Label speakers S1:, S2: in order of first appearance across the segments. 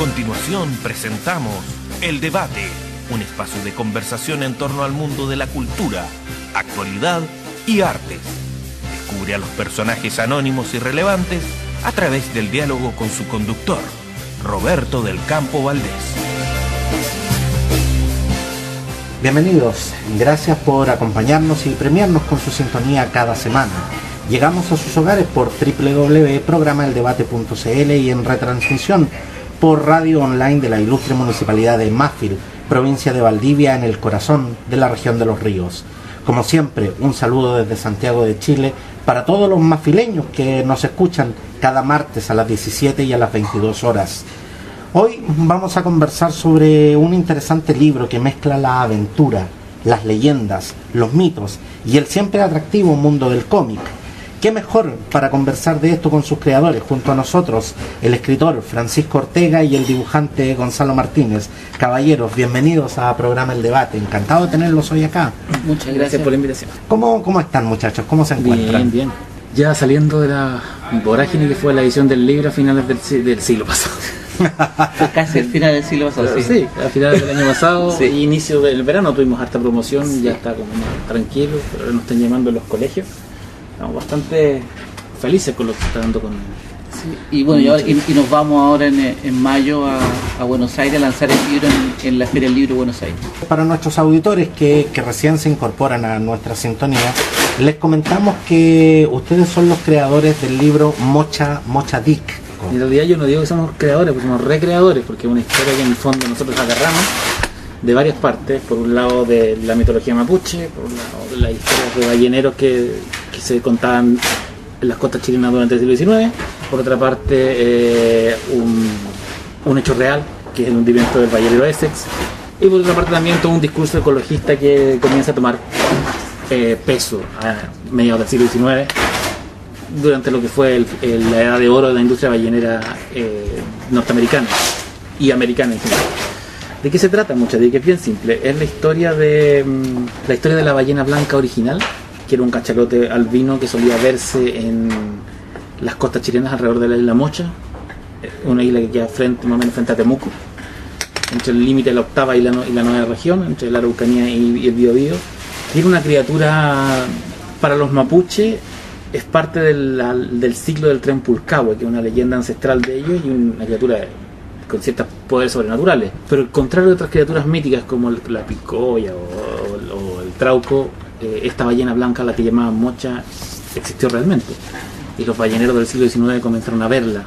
S1: continuación presentamos El Debate, un espacio de conversación en torno al mundo de la cultura, actualidad y artes. Descubre a los personajes anónimos y relevantes a través del diálogo con su conductor, Roberto del Campo Valdés.
S2: Bienvenidos, gracias por acompañarnos y premiarnos con su sintonía cada semana. Llegamos a sus hogares por www.programaeldebate.cl y en retransmisión por radio online de la ilustre municipalidad de Mafil, provincia de Valdivia, en el corazón de la región de Los Ríos. Como siempre, un saludo desde Santiago de Chile para todos los mafileños que nos escuchan cada martes a las 17 y a las 22 horas. Hoy vamos a conversar sobre un interesante libro que mezcla la aventura, las leyendas, los mitos y el siempre atractivo mundo del cómic. ¿Qué mejor para conversar de esto con sus creadores? Junto a nosotros, el escritor Francisco Ortega y el dibujante Gonzalo Martínez. Caballeros, bienvenidos a Programa El Debate. Encantado de tenerlos hoy acá.
S3: Muchas gracias por la invitación.
S2: ¿Cómo están, muchachos? ¿Cómo se encuentran?
S3: Bien, bien. Ya saliendo de la vorágine que fue la edición del libro a finales del siglo pasado.
S4: Fue casi el final del siglo pasado.
S3: Sí, a finales del año pasado,
S4: sí.
S3: Inicio del verano tuvimos harta promoción, sí. Ya está como más tranquilo, pero ahora nos están llamando en los colegios. Estamos bastante felices con lo que está dando con...
S4: Sí. Y bueno, y nos vamos ahora en mayo a Buenos Aires a lanzar el libro en la Feria del Libro de Buenos Aires. Para
S2: nuestros auditores que recién se incorporan a nuestra sintonía, les comentamos que ustedes son los creadores del libro Mocha Dick.
S3: En realidad yo no digo que somos creadores, porque somos recreadores, porque es una historia que en el fondo nosotros agarramos de varias partes. Por un lado de la mitología mapuche, por un lado de las historias de balleneros que se contaban en las costas chilenas durante el siglo XIX, por otra parte un hecho real, que es el hundimiento del ballenero Essex, y por otra parte también todo un discurso ecologista que comienza a tomar peso a mediados del siglo XIX, durante lo que fue la edad de oro de la industria ballenera norteamericana y americana en general. ¿De qué se trata? Mucha de que es bien simple. Es la historia de la ballena blanca original, que era un cachalote albino que solía verse en las costas chilenas alrededor de la isla Mocha, una isla que queda más o menos frente a Temuco, entre el límite de la octava y la novena región, entre la Araucanía y el Biobío. Y era una criatura, para los mapuche, es parte del ciclo del tren Pulcahue, que es una leyenda ancestral de ellos y una criatura con ciertos poderes sobrenaturales. Pero al contrario de otras criaturas míticas como la picoya o el trauco, esta ballena blanca, la que llamaban Mocha, existió realmente. Y los balleneros del siglo XIX comenzaron a verla.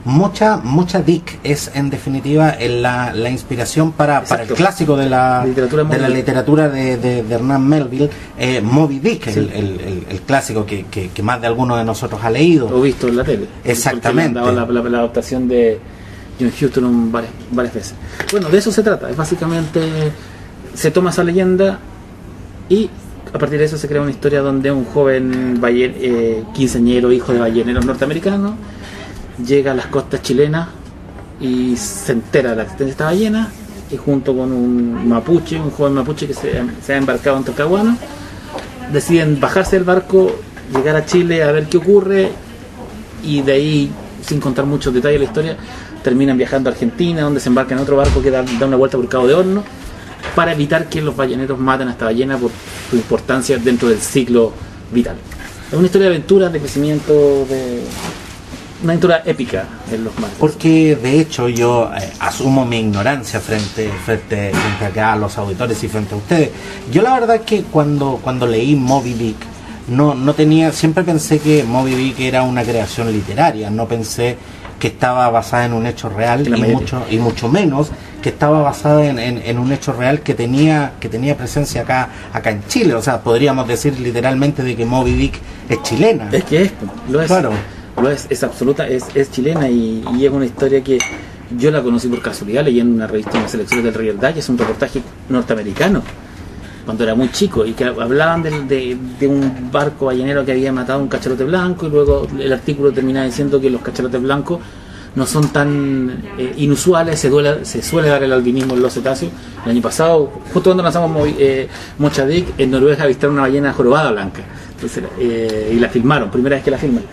S2: Mocha Dick es en definitiva la inspiración para el clásico de la literatura de Hernán Melville, Moby Dick, sí. el clásico que más de alguno de nosotros ha leído
S3: o visto en la tele.
S2: Exactamente.
S3: Han dado la adaptación de John Huston varias veces. Bueno, de eso se trata. Básicamente se toma esa leyenda y a partir de eso se crea una historia donde un joven quinceañero, hijo de balleneros norteamericanos, llega a las costas chilenas y se entera de la existencia de esta ballena, y junto con un joven mapuche que se ha embarcado en Talcahuano, deciden bajarse del barco, llegar a Chile a ver qué ocurre, y de ahí, sin contar muchos detalles de la historia, terminan viajando a Argentina, donde se embarcan en otro barco que da una vuelta por Cabo de Horno, para evitar que los balleneros maten a esta ballena por su importancia dentro del ciclo vital. Es una historia de aventuras, de crecimiento, una aventura épica en los mares.
S2: Porque de hecho yo asumo mi ignorancia frente acá a los auditores y frente a ustedes. Yo la verdad es que cuando leí Moby Dick no tenía, siempre pensé que Moby Dick era una creación literaria, no pensé que estaba basada en un hecho real y mucho menos que estaba basada en un hecho real que tenía presencia acá en Chile. O sea, podríamos decir literalmente de que Moby Dick es chilena.
S3: Es que lo es.
S2: Claro.
S3: Es absoluta, es chilena y es una historia que yo la conocí por casualidad leyendo una revista en las selecciones del Real Dye. Es un reportaje norteamericano cuando era muy chico, y que hablaban de un barco ballenero que había matado a un cachalote blanco, y luego el artículo terminaba diciendo que los cachalotes blancos no son tan inusuales, se suele dar el albinismo en los cetáceos. El año pasado, justo cuando lanzamos Mocha Dick, en Noruega avistaron una ballena jorobada blanca. Entonces, y la filmaron, primera vez que la filman.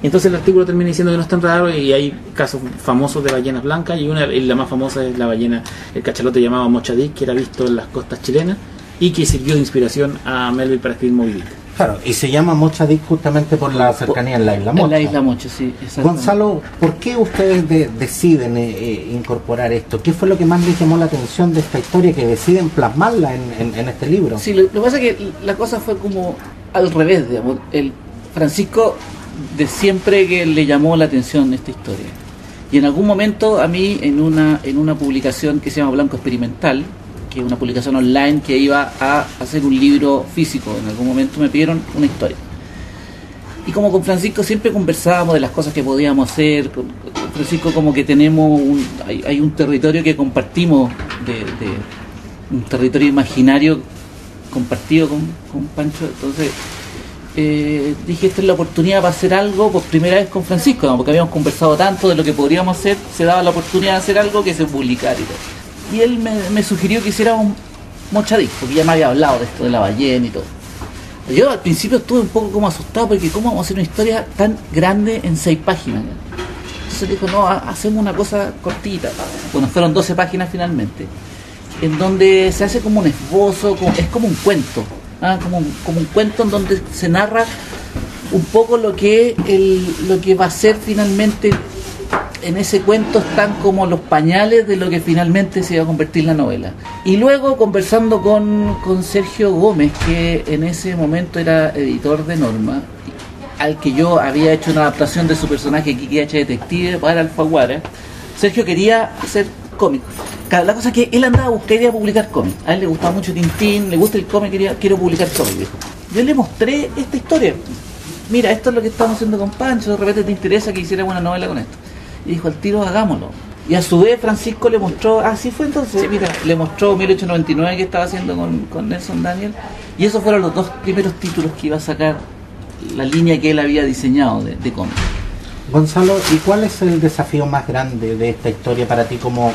S3: Entonces el artículo termina diciendo que no es tan raro y hay casos famosos de ballenas blancas y la más famosa es la ballena, el cachalote llamado Mocha Dick, que era visto en las costas chilenas y que sirvió de inspiración a Melville para escribir Moby Dick.
S2: Claro, y se llama Mocha Dick justamente por la cercanía en la isla Mocha.
S4: En la isla Mocha, sí, exactamente.
S2: Gonzalo, ¿por qué ustedes deciden incorporar esto? ¿Qué fue lo que más les llamó la atención de esta historia que deciden plasmarla en este libro?
S4: Sí, lo que pasa es que la cosa fue como al revés, digamos. El Francisco de siempre que le llamó la atención esta historia. Y en algún momento a mí en una publicación que se llama Blanco Experimental, que es una publicación online que iba a hacer un libro físico, en algún momento me pidieron una historia. Y como con Francisco siempre conversábamos de las cosas que podíamos hacer, con Francisco como que tenemos hay un territorio que compartimos, de un territorio imaginario compartido con Pancho, entonces dije, esta es la oportunidad para hacer algo por primera vez con Francisco, ¿no? Porque habíamos conversado tanto de lo que podríamos hacer, se daba la oportunidad de hacer algo que se publicara y todo. Y él me sugirió que hiciera un Mocha Dick, porque ya me había hablado de esto de la ballena y todo. Yo al principio estuve un poco como asustado, porque ¿cómo vamos a hacer una historia tan grande en 6 páginas? Entonces dijo, no, hacemos una cosa cortita. Bueno, fueron 12 páginas finalmente, en donde se hace como un esbozo, es como un cuento. Como un cuento en donde se narra un poco lo que va a ser finalmente. En ese cuento están como los pañales de lo que finalmente se iba a convertir la novela. Y luego conversando con Sergio Gómez, que en ese momento era editor de Norma, al que yo había hecho una adaptación de su personaje Kiki H. Detective para Alfaguara. Sergio quería hacer cómic. La cosa es que él quería publicar cómic. A él le gustaba mucho Tintín, le gusta el cómic, quiero publicar cómic, dijo. Yo le mostré esta historia. Mira, esto es lo que estamos haciendo con Pancho, de repente te interesa que hiciera una novela con esto. Y dijo, al tiro hagámoslo. Y a su vez Francisco le mostró, así fue entonces, mira, le mostró 1899 que estaba haciendo con Nelson Daniel. Y esos fueron los 2 primeros títulos que iba a sacar la línea que él había diseñado de cómic.
S2: Gonzalo, ¿y cuál es el desafío más grande de esta historia para ti como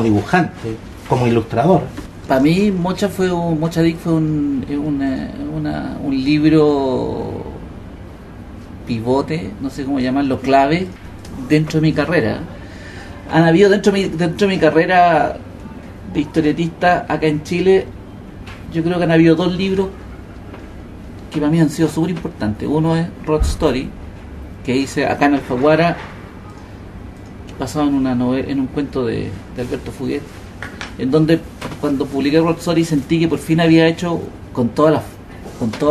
S2: dibujante, como ilustrador?
S4: Para mí Mocha Dick fue un libro pivote, no sé cómo llamarlo, clave dentro de mi carrera. Han habido dentro de mi carrera de historietista acá en Chile, yo creo que han habido 2 libros que para mí han sido súper importantes. Uno es Road Story, que hice acá en Alfaguara, basado en en un cuento de Alberto Fuguet, en donde cuando publiqué Road Story sentí que por fin había hecho, con todos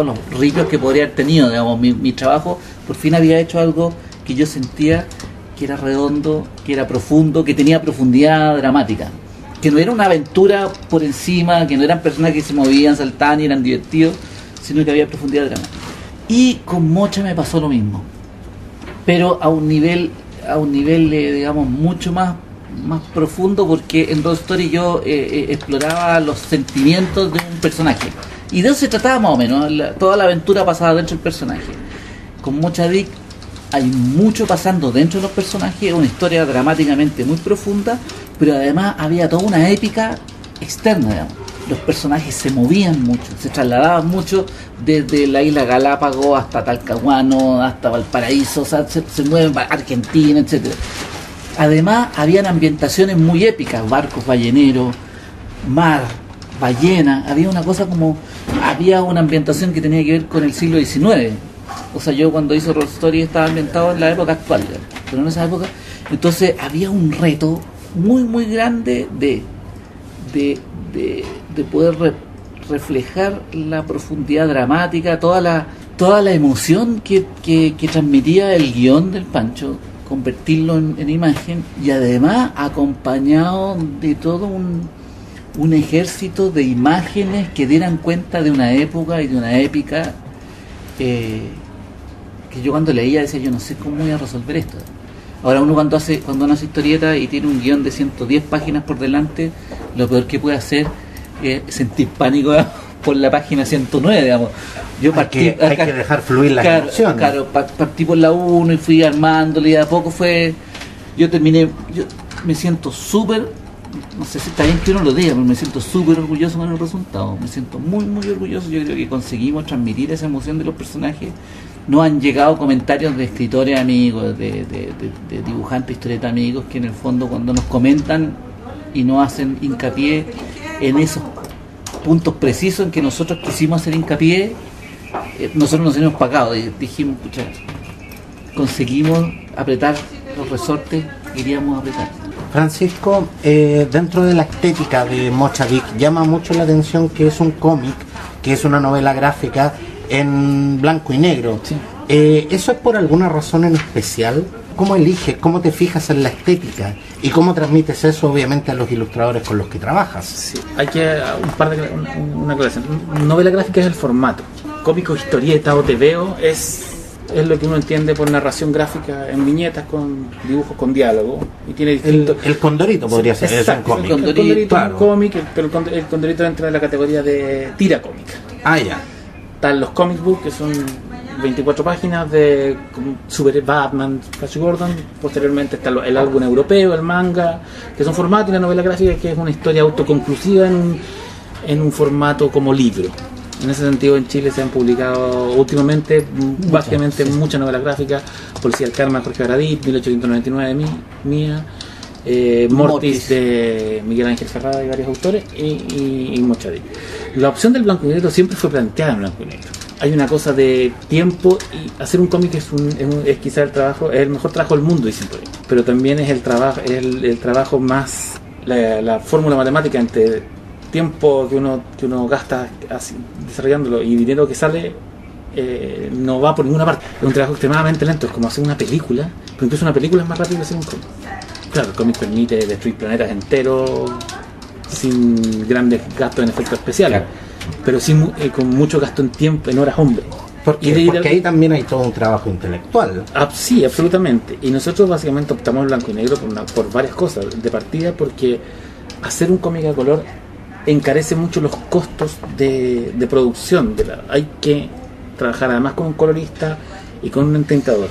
S4: los ripios que podría haber tenido, digamos, mi trabajo, por fin había hecho algo que yo sentía que era redondo, que era profundo, que tenía profundidad dramática, que no era una aventura por encima, que no eran personajes que se movían, saltaban y eran divertidos, sino que había profundidad dramática. Y con Mocha me pasó lo mismo, pero a un nivel digamos mucho más profundo, porque en Road Story yo exploraba los sentimientos de un personaje y de eso se trataba más o menos, toda la aventura pasaba dentro del personaje. Con Mocha Dick hay mucho pasando dentro de los personajes, una historia dramáticamente muy profunda, pero además había toda una épica externa, digamos. Los personajes se movían mucho, se trasladaban mucho desde la isla Galápagos hasta Talcahuano, hasta Valparaíso, o sea, se mueven a Argentina, etcétera. Además, habían ambientaciones muy épicas, barcos balleneros, mar, ballena, había una ambientación que tenía que ver con el siglo XIX. O sea, yo cuando hice Road Story estaba ambientado en la época actual, pero en esa época, entonces había un reto muy muy grande de poder reflejar la profundidad dramática, toda la emoción que transmitía el guión del Pancho, convertirlo en imagen, y además acompañado de todo un ejército de imágenes que dieran cuenta de una época y de una épica que yo cuando leía decía, yo no sé cómo voy a resolver esto. Ahora uno cuando uno hace historieta y tiene un guión de 110 páginas por delante, lo peor que puede hacer es sentir pánico por la página 109, digamos.
S2: Hay que dejar fluir las emociones.
S4: Claro, partí por la 1 y fui armándole, y de a poco yo me siento súper, no sé si está bien que uno lo diga, pero me siento súper orgulloso con el resultado, me siento muy muy orgulloso. Yo creo que conseguimos transmitir esa emoción de los personajes nos han llegado comentarios de escritores amigos, de dibujantes, historietas amigos, que en el fondo cuando nos comentan y nos hacen hincapié en esos puntos precisos en que nosotros quisimos hacer hincapié, nosotros nos hemos pagado y dijimos, pucha, conseguimos apretar los resortes que queríamos apretar.
S2: Francisco, dentro de la estética de Mochadik llama mucho la atención que es un cómic, que es una novela gráfica en blanco y negro.
S3: Sí.
S2: ¿Eso es por alguna razón en especial? ¿Cómo eliges? ¿Cómo te fijas en la estética? ¿Y cómo transmites eso obviamente a los ilustradores con los que trabajas?
S3: Sí, hay que una aclaración. Novela gráfica es el formato. Cómico, historieta o TVO es lo que uno entiende por narración gráfica en viñetas con dibujos con diálogo y tiene distintos...
S2: El Condorito podría ser, es un cómic.
S3: El Condorito
S2: claro.
S3: es un cómic, pero el Condorito entra en la categoría de tira cómica.
S2: Ah, ya.
S3: Están los comic books, que son 24 páginas de Super Batman, Flash Gordon. Posteriormente está el álbum europeo, el manga, que son formatos, y la novela gráfica, que es una historia autoconclusiva en un formato como libro. En ese sentido, en Chile se han publicado últimamente básicamente muchas novelas gráficas. Policía del Karma, Jorge Baradit, 1899 mía, Mortis de Miguel Ángel Ferrada y varios autores, y Mochadik. La opción del blanco y negro siempre fue planteada en blanco y negro. Hay una cosa de tiempo, y hacer un cómic es quizá el mejor trabajo del mundo, dicen por ahí. Pero también es el trabajo más, la fórmula matemática entre tiempo que uno gasta así, desarrollándolo, y dinero que sale, no va por ninguna parte. Es un trabajo extremadamente lento, es como hacer una película, pero incluso una película es más rápido que hacer un cómic. Claro, el cómic permite destruir planetas enteros sin grandes gastos en efectos especiales, claro, pero sin, con mucho gasto en tiempo, en horas hombre.
S2: Porque ahí también hay todo un trabajo intelectual.
S3: Sí, absolutamente. Y nosotros básicamente optamos en blanco y negro por varias cosas. De partida, porque hacer un cómic a color encarece mucho los costos de producción. Hay que trabajar además con un colorista y con un entintador.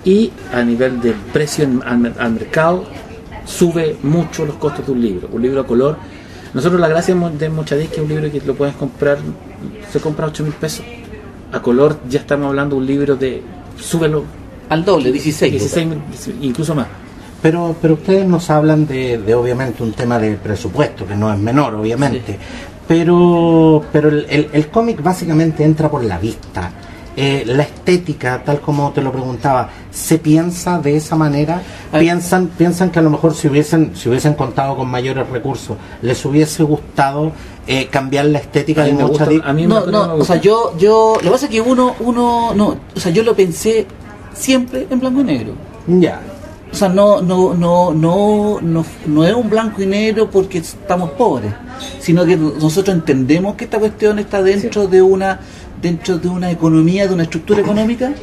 S3: Y a nivel del precio al mercado, sube mucho los costos de un libro. Un libro a color, nosotros la gracia de Mochadik, que es un libro que lo puedes comprar, se compra 8.000 pesos. A color ya estamos hablando de un libro de, súbelo
S4: al doble, 16,
S3: incluso más.
S2: Pero ustedes nos hablan de obviamente un tema de presupuesto, que no es menor, obviamente. Sí. Pero el cómic básicamente entra por la vista. La estética, tal como te lo preguntaba, ¿se piensa de esa manera? ¿Piensan que a lo mejor si hubiesen contado con mayores recursos, les hubiese gustado cambiar la estética de Mochadik?
S4: No, o sea, yo lo que pasa es que uno no, o sea, yo lo pensé siempre en blanco y negro.
S2: Ya.
S4: O sea, no es un blanco y negro porque estamos pobres, sino que nosotros entendemos que esta cuestión está dentro de una economía, de una estructura económica,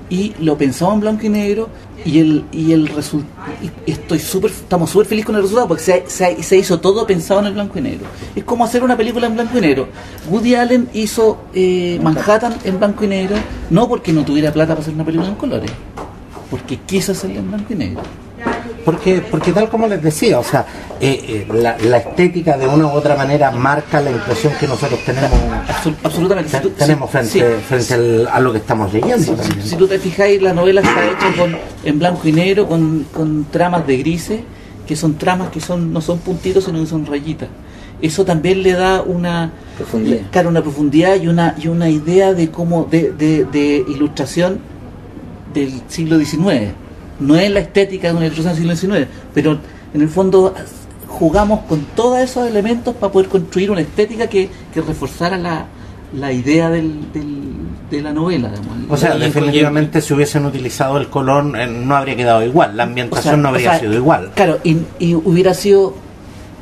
S4: y lo pensamos en blanco y negro, y el resultado, estamos súper felices con el resultado, porque se hizo todo pensado en el blanco y negro. Es como hacer una película en blanco y negro. Woody Allen hizo Manhattan en blanco y negro, no porque no tuviera plata para hacer una película en colores, porque quiso hacerla en blanco y negro.
S2: Porque tal como les decía, o sea, la estética de una u otra manera marca la impresión que nosotros tenemos.
S4: Absolutamente.
S2: Tenemos frente a lo que estamos leyendo.
S4: Si tú te fijáis, la novela está hecha en blanco y negro, con tramas de grises, que son tramas que no son puntitos, sino que son rayitas. Eso también le da una profundidad, claro, una profundidad y una idea de cómo de ilustración del siglo XIX. No es la estética de una ilustración del siglo XIX, pero en el fondo jugamos con todos esos elementos para poder construir una estética que reforzara la idea de la novela.
S2: O sea, definitivamente si hubiesen utilizado el color no habría quedado igual, la ambientación no habría sido igual.
S4: Claro, y hubiera sido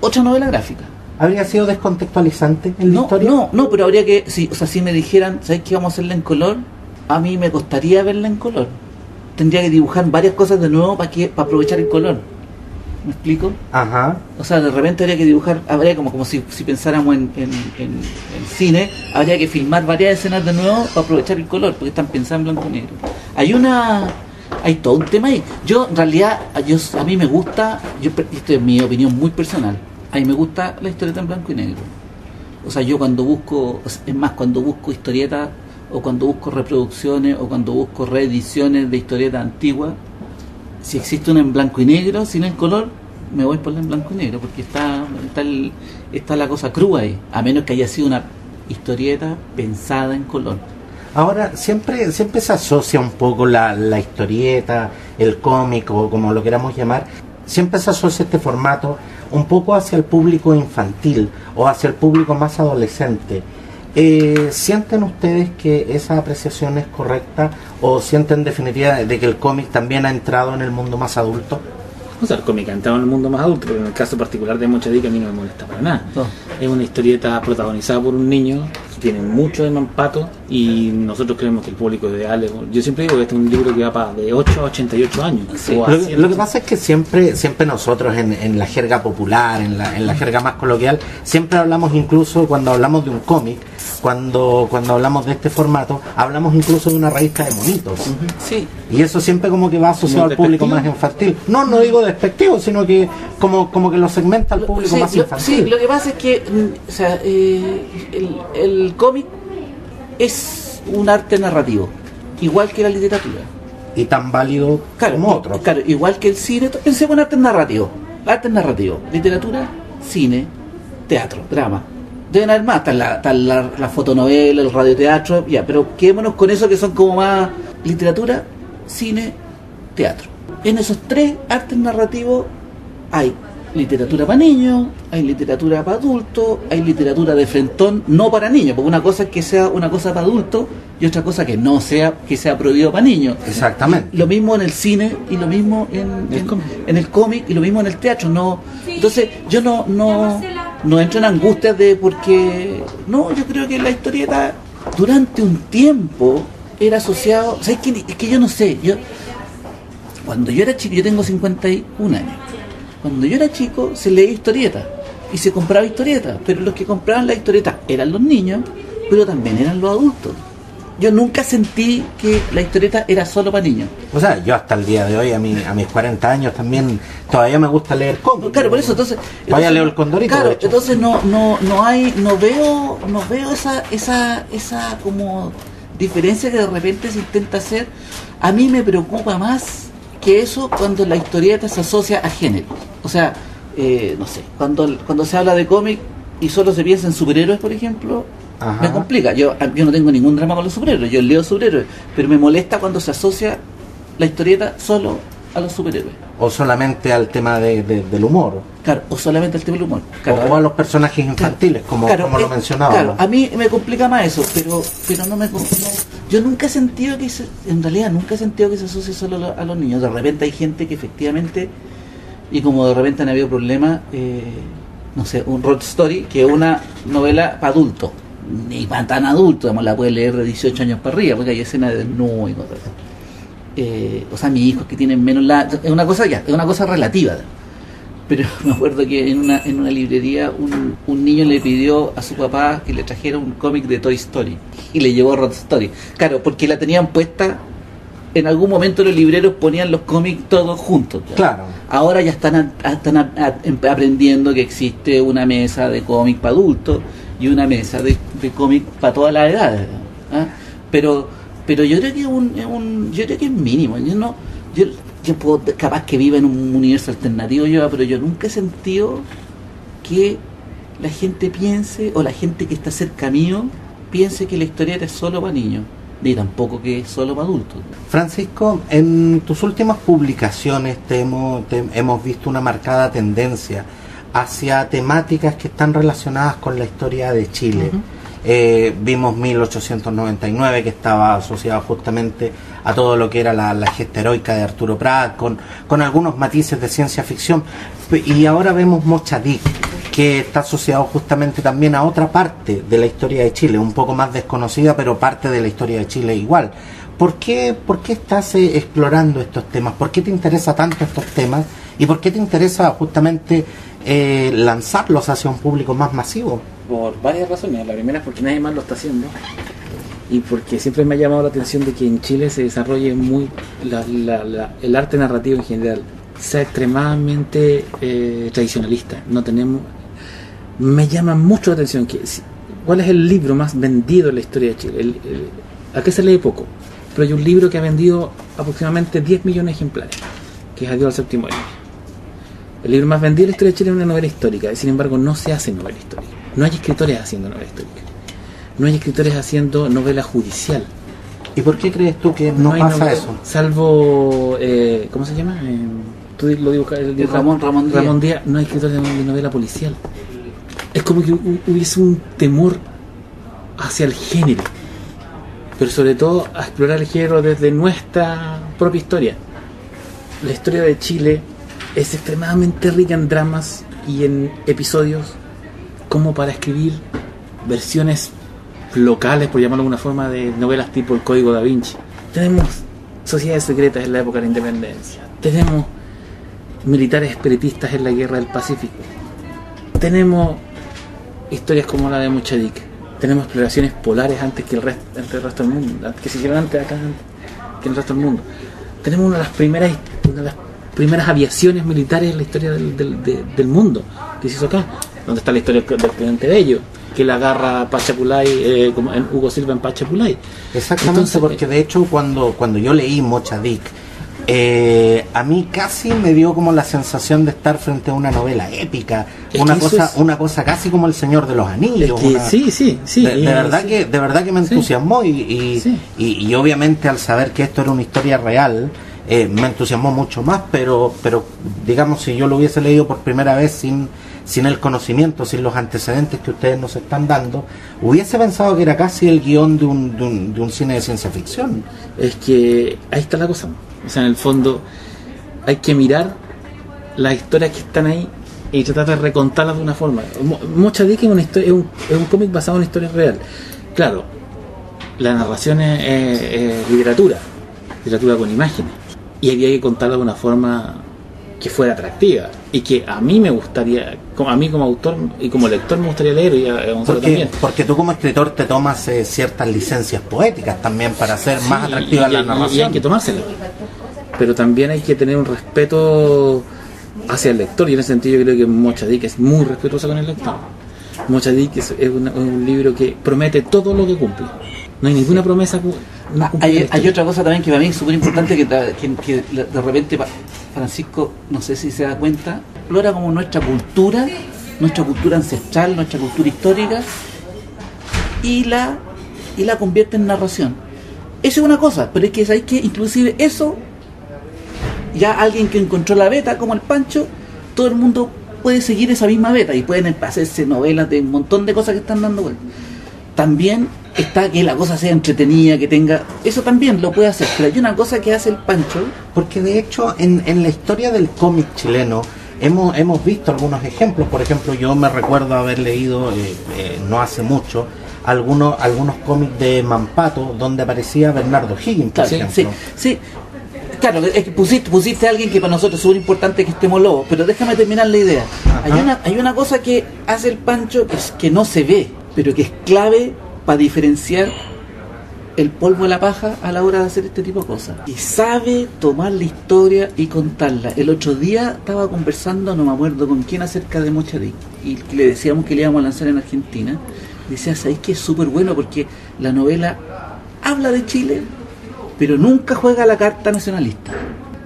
S4: otra novela gráfica.
S2: ¿Habría sido descontextualizante en la historia?
S4: No, pero habría que, si me dijeran, ¿sabes qué, vamos a hacerla en color? A mí me costaría verla en color. Tendría que dibujar varias cosas de nuevo para aprovechar el color. ¿Me explico?
S2: Ajá.
S4: O sea, de repente habría que dibujar, habría como si pensáramos en cine, habría que filmar varias escenas de nuevo para aprovechar el color, porque están pensadas en blanco y negro. Hay todo un tema ahí. Yo, en realidad, a mí me gusta, esto es mi opinión muy personal, a mí me gusta la historieta en blanco y negro. O sea, yo cuando busco historietas o cuando busco reproducciones, o cuando busco reediciones de historietas antiguas, si existe una en blanco y negro, sin el color, me voy por la en blanco y negro, porque está la cosa crua ahí, a menos que haya sido una historieta pensada en color.
S2: Ahora, siempre se asocia un poco la historieta, el cómic, o como lo queramos llamar, siempre se asocia este formato un poco hacia el público infantil o hacia el público más adolescente. ¿Sienten ustedes que esa apreciación es correcta, o sienten en definitiva de que el cómic también ha entrado en el mundo más adulto?
S3: O sea, el cómic ha entrado en el mundo más adulto, pero en el caso particular de Mochadic a mí no me molesta para nada.
S4: No.
S3: Es una historieta protagonizada por un niño, tiene mucho de mampato, y nosotros creemos que el público ideal es... Yo siempre digo que este es un libro que va para de 8 a 88 años.
S4: Sí.
S3: O a
S2: Lo que pasa es que siempre nosotros en la jerga popular, en la jerga más coloquial, siempre hablamos, incluso cuando hablamos de un cómic, cuando hablamos de este formato, hablamos incluso de una revista de monitos.
S4: Sí.
S2: Y eso siempre como que va asociado al público más infantil. No digo despectivo, sino que como que lo segmenta al público más infantil.
S4: Sí, lo que pasa es que o sea, el cómic es un arte narrativo, igual que la literatura.
S2: Y tan válido como otros.
S4: Claro, igual que el cine. Pensemos en arte narrativo. Arte narrativo, literatura, cine, teatro, drama. Deben haber más, está la fotonovela, el radioteatro, ya, pero quedémonos con eso que son como más literatura, cine, teatro. En esos tres artes narrativos hay literatura para niños, hay literatura para adultos, hay literatura de frentón no para niños, porque una cosa es que sea una cosa para adultos y otra cosa que no sea, que sea prohibido para niños.
S2: Exactamente.
S4: Lo mismo en el cine y lo mismo en el cómic y lo mismo en el teatro. No, entonces yo no entro en angustias de porque no, yo creo que la historieta durante un tiempo era asociado, ¿sabes qué? Es que yo no sé, cuando yo era chico, yo tengo 51 años. Cuando yo era chico se leía historieta y se compraba historieta, pero los que compraban la historieta eran los niños, pero también eran los adultos. Yo nunca sentí que la historieta era solo para niños.
S2: O sea, yo hasta el día de hoy, a mis 40 años también, todavía me gusta leer cómics.
S4: Claro, por eso, entonces...
S2: Vaya, leo El Condorito,
S4: claro,
S2: de hecho.
S4: entonces no veo esa como diferencia que de repente se intenta hacer. A mí me preocupa más que eso cuando la historieta se asocia a género. O sea, no sé, cuando se habla de cómic y solo se piensa en superhéroes, por ejemplo... Ajá. Me complica, yo no tengo ningún drama con los superhéroes, yo leo superhéroes, pero me molesta cuando se asocia la historieta solo a los superhéroes.
S2: O solamente al tema del humor.
S4: Claro, o solamente al tema del humor. Claro,
S2: o a los personajes infantiles, como lo mencionaba.
S4: Claro, a mí me complica más eso, pero yo nunca he sentido que en realidad nunca he sentido que se asocie solo a los niños. De repente hay gente que efectivamente, y como de repente han habido problemas, no sé, un Road Story, que es una novela para adultos. Ni para tan adulto, digamos, la puede leer de 18 años para arriba, porque hay escenas de desnudo y cosas así. O sea, mis hijos que tienen menos es una cosa relativa. Pero me acuerdo que en una librería un niño le pidió a su papá que le trajera un cómic de Toy Story y le llevó Road Story. Claro, porque la tenían puesta, en algún momento los libreros ponían los cómics todos juntos.
S2: Claro. Ahora
S4: ya están aprendiendo que existe una mesa de cómic para adultos y una mesa de cómic para todas las edades, ¿ah? Pero yo creo que es mínimo. Yo puedo, capaz que viva en un universo alternativo pero yo nunca he sentido que la gente piense, o la gente que está cerca mío piense que la historieta es solo para niños, ni tampoco que es solo para adultos.
S2: Francisco, en tus últimas publicaciones hemos visto una marcada tendencia hacia temáticas que están relacionadas con la historia de Chile. Vimos 1899, que estaba asociado justamente a todo lo que era la gesta heroica de Arturo Prat, con algunos matices de ciencia ficción, y ahora vemos Mochadic, que está asociado justamente también a otra parte de la historia de Chile, un poco más desconocida, pero parte de la historia de Chile igual. ¿Por qué estás explorando estos temas? ¿Por qué te interesa tanto estos temas? ¿Y por qué te interesa justamente lanzarlos hacia un público más masivo?
S3: Por varias razones. La primera es porque nadie más lo está haciendo, y porque siempre me ha llamado la atención de que en Chile se desarrolle muy el arte narrativo en general sea extremadamente tradicionalista. Me llama mucho la atención ¿cuál es el libro más vendido en la historia de Chile? Acá se lee poco, pero hay un libro que ha vendido aproximadamente 10 millones de ejemplares, que es Adiós al séptimo año. El libro más vendido de la historia de Chile es una novela histórica, y sin embargo no se hace novela histórica. No hay escritores haciendo novela histórica. No hay escritores haciendo novela judicial.
S2: ¿Y por qué crees tú que no pasa
S3: novela,
S2: eso?
S3: Salvo, ¿cómo se llama? Tú lo dibujas, Ramón Díaz. No hay escritores de novela policial. Es como que hubiese un temor hacia el género, pero sobre todo a explorar el género desde nuestra propia historia. La historia de Chile es extremadamente rica en dramas y en episodios como para escribir versiones locales, por llamarlo de alguna forma, de novelas tipo El Código Da Vinci. Tenemos sociedades secretas en la época de la independencia, tenemos militares espiritistas en la guerra del Pacífico, tenemos historias como la de Mochadic, tenemos exploraciones polares antes que el resto del mundo, que se hicieron antes acá que en el resto del mundo. Tenemos una de las primeras aviaciones militares en la historia del mundo, que se hizo acá, donde está la historia del presidente Bello, que la agarra Pachapulay, como en Hugo Silva en Pachapulay.
S2: Exactamente. Entonces, porque de hecho cuando yo leí Mochadic, a mí casi me dio como la sensación de estar frente a una novela épica, una cosa casi como El Señor de los Anillos.
S3: Sí.
S2: De verdad que me entusiasmó y obviamente al saber que esto era una historia real, me entusiasmó mucho más, pero digamos, si yo lo hubiese leído por primera vez sin el conocimiento, sin los antecedentes que ustedes nos están dando, hubiese pensado que era casi el guión de un cine de ciencia ficción.
S3: Es que ahí está la cosa. O sea, en el fondo hay que mirar las historias que están ahí y tratar de recontarlas de una forma. Mochadic es un cómic basado en una historia real. Claro, la narración es literatura con imágenes, y había que contarla de una forma que fuera atractiva y que a mí me gustaría, a mí como autor y como lector me gustaría leer, y a Gonzalo también.
S2: Porque tú como escritor te tomas ciertas licencias poéticas también para hacer más atractiva la narración.
S3: Y hay que tomárselas, pero también hay que tener un respeto hacia el lector, y en ese sentido yo creo que Mochadic es muy respetuosa con el lector. Mochadic es un libro que promete todo lo que cumple. No hay ninguna promesa.
S4: Hay otra cosa también que para mí es súper importante, que de repente Francisco, no sé si se da cuenta, explora como nuestra cultura ancestral, nuestra cultura histórica, y la convierte en narración. Eso es una cosa, pero es que sabéis que inclusive eso, ya alguien que encontró la beta, como el Pancho, todo el mundo puede seguir esa misma beta y pueden hacerse novelas de un montón de cosas que están dando vuelta. También está que la cosa sea entretenida, que tenga... Eso también lo puede hacer, pero hay una cosa que hace el Pancho.
S2: Porque de hecho en la historia del cómic chileno hemos visto algunos ejemplos. Por ejemplo, yo me recuerdo haber leído no hace mucho algunos cómics de Mampato donde aparecía Bernardo Higgins, por ejemplo.
S4: Sí. Claro, es que pusiste a alguien que para nosotros es súper importante que estemos lobos, pero déjame terminar la idea. Hay una cosa que hace el Pancho que no se ve, pero que es clave para diferenciar el polvo de la paja a la hora de hacer este tipo de cosas. Y sabe tomar la historia y contarla. El otro día estaba conversando, no me acuerdo con quién, acerca de Mochadic, y le decíamos que le íbamos a lanzar en Argentina. Decía, ¿sabéis que es súper bueno? Porque la novela habla de Chile, pero nunca juega la carta nacionalista,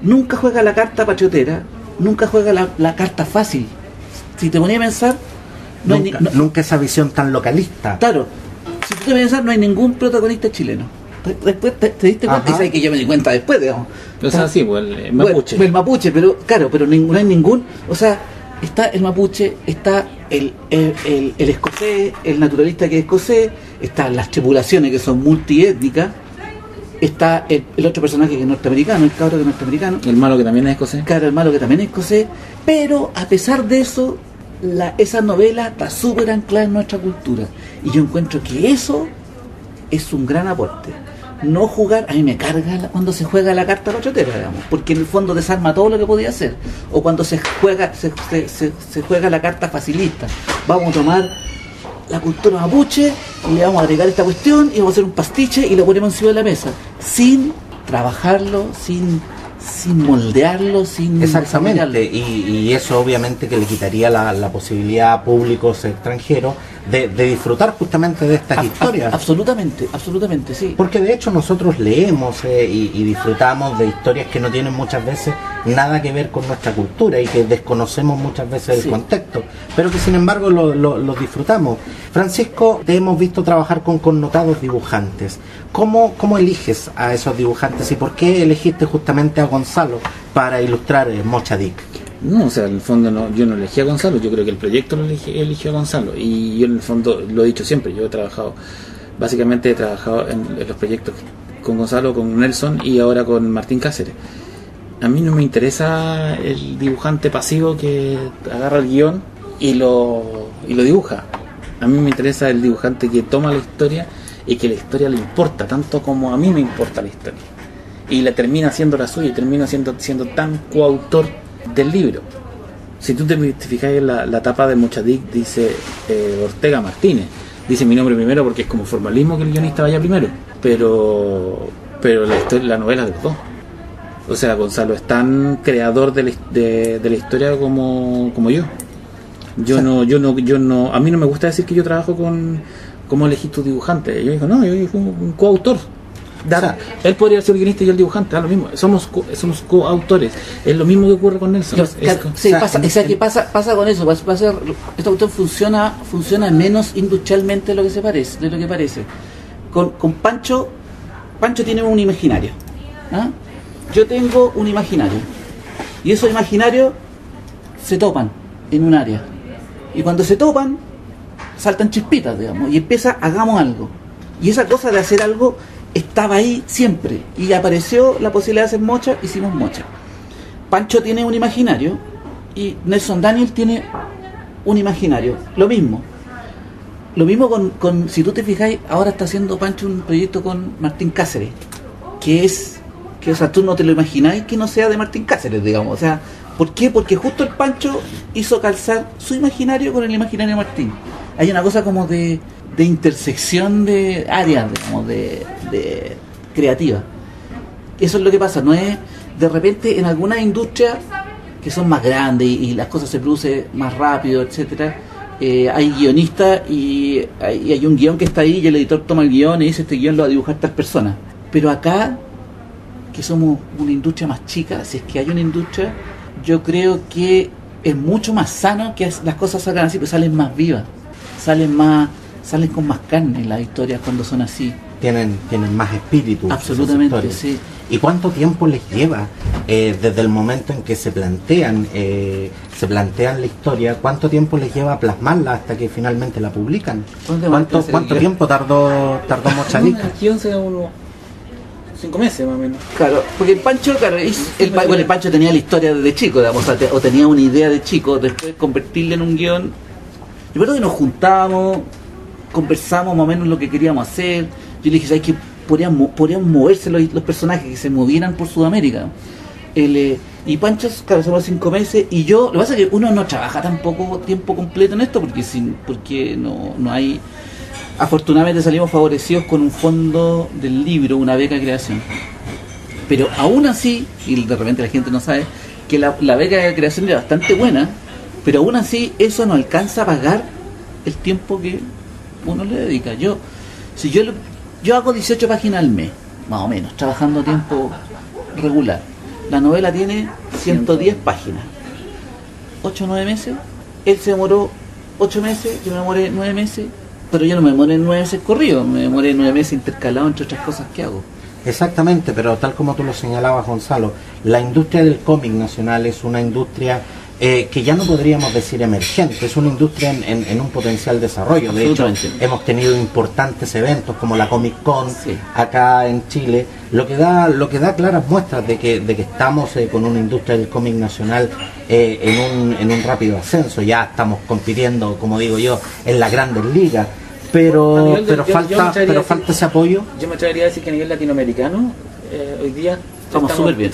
S4: nunca juega la carta patriotera, nunca juega la carta fácil. Si te ponía a pensar,
S2: nunca esa visión tan localista.
S4: Claro, si tú te ponías a pensar, no hay ningún protagonista chileno. Después te diste cuenta, y sabes que yo me di cuenta después, digamos.
S3: O sea, sí, pues el mapuche.
S4: El mapuche, pero claro, pero no hay ningún, o sea, está el mapuche, está el escocés, el naturalista que es escocés, están las tripulaciones que son multiétnicas, está el otro personaje que es norteamericano, el cabro que es norteamericano,
S3: el malo que también es escocés.
S4: Claro, el malo que también es escocés, pero a pesar de eso, esa novela está súper anclada en nuestra cultura, y yo encuentro que eso es un gran aporte. No jugar, a mí me carga cuando se juega la carta patriotera, digamos, porque en el fondo desarma todo lo que podía hacer. O cuando se juega la carta facilista. Vamos a tomar la cultura mapuche y le vamos a agregar esta cuestión y vamos a hacer un pastiche y lo ponemos encima de la mesa, sin trabajarlo, sin sin moldearlo, sin
S2: Exactamente,
S4: desarrollarlo.
S2: y eso obviamente que le quitaría la posibilidad a públicos extranjeros de disfrutar justamente de estas historias.
S4: Absolutamente, sí.
S2: Porque de hecho nosotros leemos y disfrutamos de historias que no tienen muchas veces nada que ver con nuestra cultura y que desconocemos muchas veces
S4: Sí.
S2: el contexto, pero que sin embargo lo disfrutamos. Francisco, te hemos visto trabajar con connotados dibujantes. ¿Cómo eliges a esos dibujantes y por qué elegiste justamente a Gonzalo para ilustrar Mocha Dick?
S3: No, o sea, en el fondo yo no elegí a Gonzalo, yo creo que el proyecto lo eligió a Gonzalo. Y yo en el fondo lo he dicho siempre, yo he trabajado en los proyectos con Gonzalo, con Nelson y ahora con Martín Cáceres. A mí no me interesa el dibujante pasivo que agarra el guión y lo dibuja. A mí me interesa el dibujante que toma la historia y que la historia le importa, tanto como a mí me importa la historia. Y la termina haciendo la suya y termina siendo tan coautor del libro. Si tú te fijas en la tapa de Mocha Dick, dice Ortega Martínez. Dice mi nombre primero porque es como formalismo que el guionista vaya primero. Pero la novela de los dos. O sea, Gonzalo es tan creador de la historia como yo. Yo no, a mí no me gusta decir que yo trabajo con cómo elegí tu dibujante. Yo digo, no, yo fui un coautor. Él podría ser el guionista y yo el dibujante, lo mismo. Somos coautores. Es lo mismo que ocurre con Nelson.
S4: Pasa con eso. Este autor funciona menos industrialmente de lo que parece. Con Pancho tiene un imaginario. ¿Ah? Yo tengo un imaginario. Y esos imaginarios se topan en un área. Y cuando se topan, saltan chispitas, digamos, y hagamos algo. Y esa cosa de hacer algo estaba ahí siempre. Y apareció la posibilidad de hacer Mocha, hicimos Mocha. Pancho tiene un imaginario y Nelson Daniel tiene un imaginario. Lo mismo con si tú te fijáis, ahora está haciendo Pancho un proyecto con Martín Cáceres, que o sea, tú no te lo imagináis que no sea de Martín Cáceres, digamos. O sea, ¿por qué? Porque justo el Pancho hizo calzar su imaginario con el imaginario de Martín. Hay una cosa como de intersección de áreas, digamos, de creativa. Eso es lo que pasa, no es de repente en algunas industrias que son más grandes y las cosas se producen más rápido, etcétera. Hay guionistas y hay un guión que está ahí y el editor toma el guión y dice este guión lo va a dibujar tal persona. Pero acá, que somos una industria más chica, si es que hay una industria, yo creo que es mucho más sano que las cosas salgan así, pero salen más vivas, salen con más carne las historias cuando son así.
S2: Tienen más espíritu.
S4: Absolutamente, sí.
S2: ¿Y cuánto tiempo les lleva desde el momento en que se plantean la historia? ¿Cuánto tiempo les lleva plasmarla hasta que finalmente la publican? ¿Cuánto tiempo tardó Mocha Dick?
S3: El 5 meses más o menos.
S4: Claro, porque el Pancho, el Pancho tenía la historia desde chico, digamos, o tenía una idea de chico, después convertirla en un guión. Yo creo que nos juntábamos, conversamos más o menos lo que queríamos hacer. Yo le dije, ¿sabes qué? Podrían moverse los personajes, que se movieran por Sudamérica. Y Pancho, claro, son los 5 meses, y yo, lo que pasa es que uno no trabaja tampoco tiempo completo en esto, porque no hay. Afortunadamente salimos favorecidos con un fondo del libro, una beca de creación. Pero aún así, y de repente la gente no sabe, que la beca de creación es bastante buena, pero aún así eso no alcanza a pagar el tiempo que uno le dedica. Yo hago 18 páginas al mes, más o menos, trabajando a tiempo regular. La novela tiene 110 páginas. 8 o 9 meses. Él se demoró 8 meses, yo me demoré 9 meses. Pero yo no me demoré 9 meses corrido, me demoré 9 meses intercalado entre otras cosas que hago.
S2: Exactamente, pero tal como tú lo señalabas, Gonzalo, la industria del cómic nacional es una industria que ya no podríamos decir emergente, es una industria en un potencial desarrollo. De hecho, hemos tenido importantes eventos como la Comic Con, sí, acá en Chile, lo que da claras muestras de que estamos con una industria del cómic nacional en un rápido ascenso. Ya estamos compitiendo, como digo yo, en las grandes ligas. Pero falta ese apoyo.
S3: Yo me atrevería a decir que a nivel latinoamericano hoy día
S4: estamos súper bien.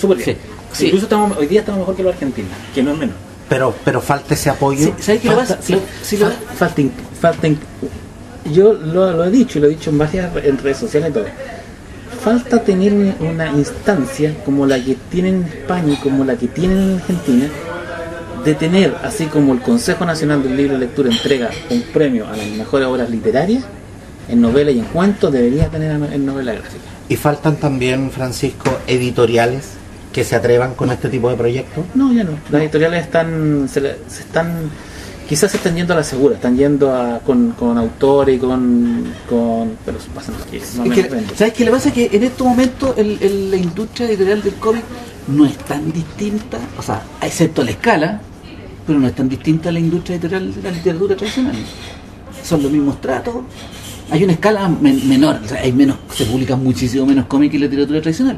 S3: Sí. Incluso hoy día estamos mejor que los argentinos, que no es menos.
S2: Pero falta ese apoyo.
S3: ¿Sabes qué pasa? Yo lo he dicho en varias redes sociales y todo. falta tener una instancia como la que tienen en España y como la que tienen en Argentina, de tener, así como el Consejo Nacional del Libro de Lectura entrega un premio a las mejores obras literarias, en novela y en cuentos debería tener en novela gráfica.
S2: Y faltan también, Francisco, editoriales que se atrevan con este tipo de proyectos.
S3: No, ya no. Las editoriales quizás se están yendo a la segura, están yendo con autores y con pero pasan que no
S4: es que, ¿sabes qué le pasa? Que en estos momentos la industria editorial del cómic no es tan distinta, o sea, excepto la escala, pero no es tan distinta a la industria editorial de la literatura tradicional. Son los mismos tratos. Hay una escala menor, o sea, se publican muchísimo menos cómics que la literatura tradicional,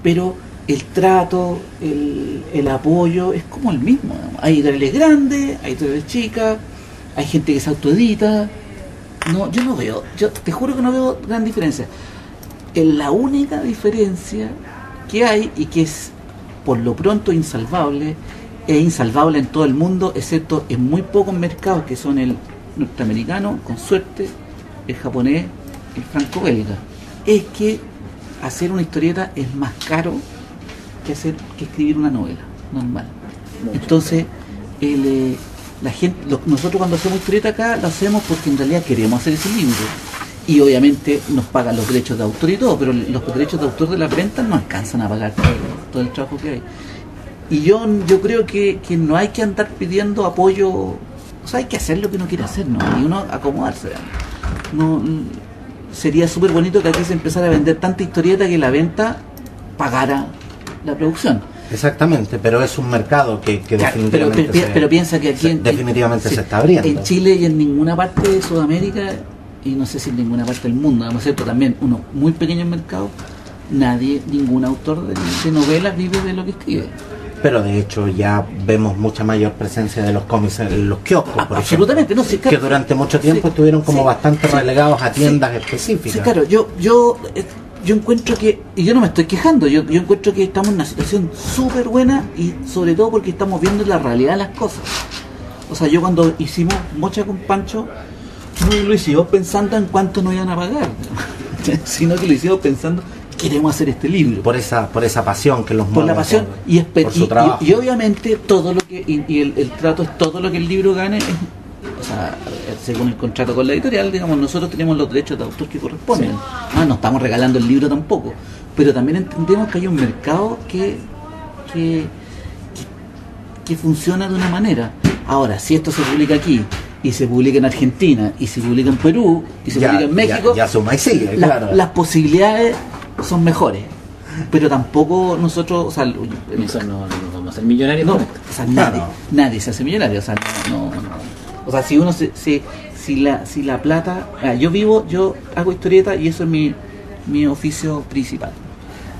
S4: pero el trato, el apoyo es como el mismo, ¿no? Hay editoriales grandes, hay editoriales chicas, hay gente que se autoedita. No, yo te juro que no veo gran diferencia. La única diferencia que hay, y que es por lo pronto insalvable, es insalvable en todo el mundo, excepto en muy pocos mercados, que son el norteamericano, con suerte, el japonés, el franco-belga, es que hacer una historieta es más caro que escribir una novela normal. Entonces la gente, nosotros cuando hacemos historieta acá lo hacemos porque en realidad queremos hacer ese libro, y obviamente nos pagan los derechos de autor y todo, pero los derechos de autor de las ventas no alcanzan a pagar todo el trabajo que hay. Y yo creo que no hay que andar pidiendo apoyo, o sea, hay que hacer lo que uno quiere hacer, ¿no? Y uno acomodarse. No, sería súper bonito que aquí se empezara a vender tanta historieta que la venta pagara la producción.
S2: Exactamente, pero es un mercado que definitivamente
S4: pero piensa que aquí
S2: definitivamente se está abriendo.
S4: En Chile y en ninguna parte de Sudamérica, y no sé si en ninguna parte del mundo, ¿no es cierto? También unos muy pequeños mercados, ningún autor de novelas vive de lo que escribe.
S2: Pero de hecho ya vemos mucha mayor presencia de los cómics en los kioscos, por
S4: absolutamente,
S2: ejemplo,
S4: no, sí, claro,
S2: que durante mucho tiempo estuvieron como bastante relegados a tiendas específicas.
S4: Sí, claro, yo encuentro que, y yo no me estoy quejando, yo encuentro que estamos en una situación súper buena, y sobre todo porque estamos viendo la realidad de las cosas. O sea, yo cuando hicimos Mocha con Pancho, no lo hicimos pensando en cuánto nos iban a pagar, sino que lo hicimos pensando, queremos hacer este libro.
S2: Por esa pasión que los mueve.
S4: Por la pasión,
S2: por su trabajo.
S4: Y obviamente todo lo que, y el trato es todo lo que el libro gane, o sea, según el contrato con la editorial, digamos, nosotros tenemos los derechos de autor que corresponden. Sí. No estamos regalando el libro tampoco, pero también entendemos que hay un mercado que funciona de una manera. Ahora, si esto se publica aquí, y se publica en Argentina, y se publica en Perú, y se publica en México,
S2: ya suma y sigue, claro.
S4: Las posibilidades son mejores, pero tampoco nosotros, o sea,
S3: no vamos a ser millonarios.
S4: No, o sea, nadie se hace millonario, o sea, no. O sea, si uno si la plata, yo hago historieta y eso es mi oficio principal.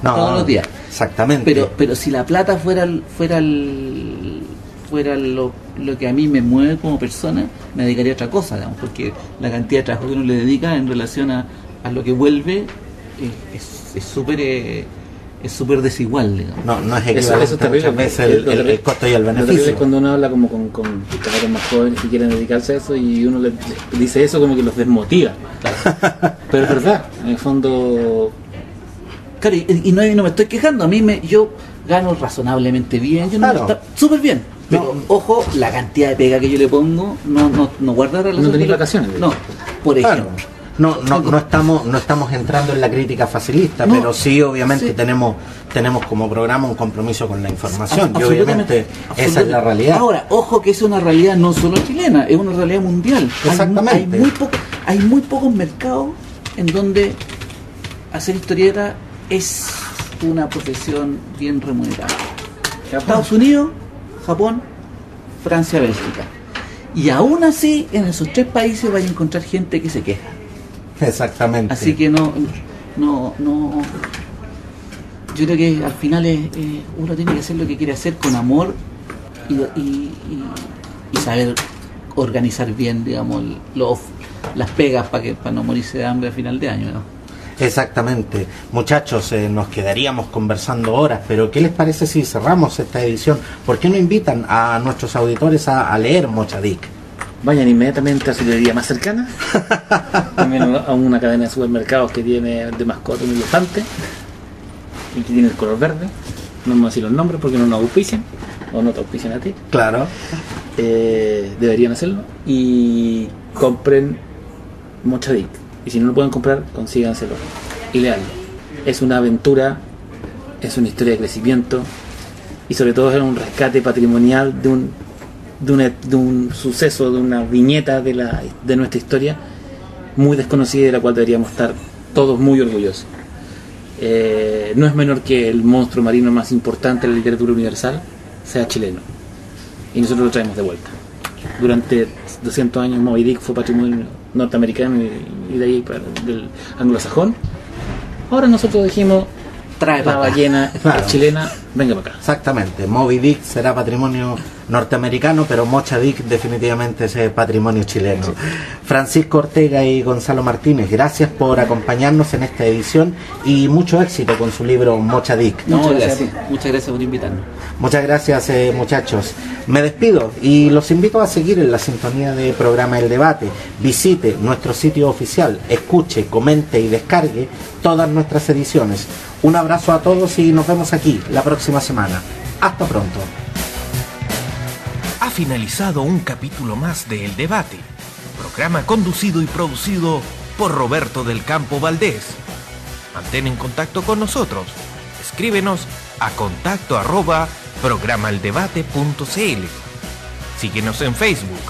S4: Todos los días.
S2: Exactamente.
S4: Pero si la plata fuera lo que a mí me mueve como persona, me dedicaría a otra cosa, digamos, porque la cantidad de trabajo que uno le dedica en relación a lo que vuelve es súper desigual, digamos.
S2: No es equivalente.
S3: Eso muchas
S2: veces el costo y el beneficio.
S3: Es cuando uno habla como con cabros más jóvenes que quieren dedicarse a eso, y uno le dice eso como que los desmotiva. Claro. Pero es verdad, en el fondo.
S4: Claro, y no me estoy quejando, yo gano razonablemente bien,
S2: claro.
S4: Súper bien. Pero, ojo, la cantidad de pega que yo le pongo no guarda relación.
S3: No tenéis vacaciones.
S4: No, por ejemplo.
S2: No estamos entrando en la crítica facilista, pero sí, obviamente, tenemos como programa un compromiso con la información, y obviamente esa es la realidad.
S4: Ahora, ojo que es una realidad no solo chilena, es una realidad mundial.
S2: Exactamente.
S4: Hay muy pocos mercados en donde hacer historieta es una profesión bien remunerada. Estados Unidos, Japón, Francia, Bélgica. Y aún así, en esos tres países vais a encontrar gente que se queja.
S2: Exactamente.
S4: Así que no. Yo creo que al final uno tiene que hacer lo que quiere hacer con amor y saber organizar bien, digamos, las pegas para no morirse de hambre a final de año, ¿no?
S2: Exactamente. Muchachos, nos quedaríamos conversando horas, pero ¿qué les parece si cerramos esta edición? ¿Por qué no invitan a nuestros auditores a leer Mocha Dick?
S3: vayan inmediatamente a su librería más cercana, también a una cadena de supermercados que tiene de mascota un elefante y que tiene el color verde. No vamos a decir los nombres porque no nos auspician o no te auspician a ti.
S2: Claro.
S3: Deberían hacerlo y compren Mocha Dick, y si no lo pueden comprar, consíganselo y leanlo. Es una aventura, es una historia de crecimiento y sobre todo es un rescate patrimonial de un suceso, de una viñeta de nuestra historia muy desconocida y de la cual deberíamos estar todos muy orgullosos. No es menor que el monstruo marino más importante de la literatura universal sea chileno, y nosotros lo traemos de vuelta. Durante 200 años Moby Dick fue patrimonio norteamericano y de ahí del anglosajón. Ahora nosotros dijimos,
S4: Trae
S3: la
S4: para acá.
S3: ballena
S2: Claro.
S3: chilena, venga para acá.
S2: Exactamente, Moby Dick será patrimonio norteamericano, pero Mocha Dick definitivamente es patrimonio chileno. Francisco Ortega y Gonzalo Martínez, gracias por acompañarnos en esta edición y mucho éxito con su libro Mocha Dick.
S4: No,
S3: Muchas
S4: gracias.
S3: gracias.
S4: Muchas gracias por invitarnos.
S2: Muchas gracias, muchachos. Me despido y los invito a seguir en la sintonía de programa El Debate. Visite nuestro sitio oficial, escuche, comente y descargue todas nuestras ediciones. Un abrazo a todos y nos vemos aquí la próxima semana. Hasta pronto.
S1: Ha finalizado un capítulo más de El Debate, programa conducido y producido por Roberto del Campo Valdés. Mantén en contacto con nosotros. Escríbenos a contacto@programaeldebate.cl. Síguenos en Facebook,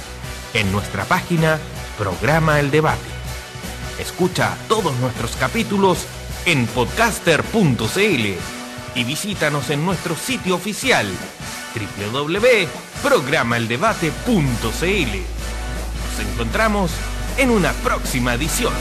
S1: en nuestra página Programa El Debate. Escucha todos nuestros capítulos en podcaster.cl y visítanos en nuestro sitio oficial www.programaeldebate.cl. Nos encontramos en una próxima edición.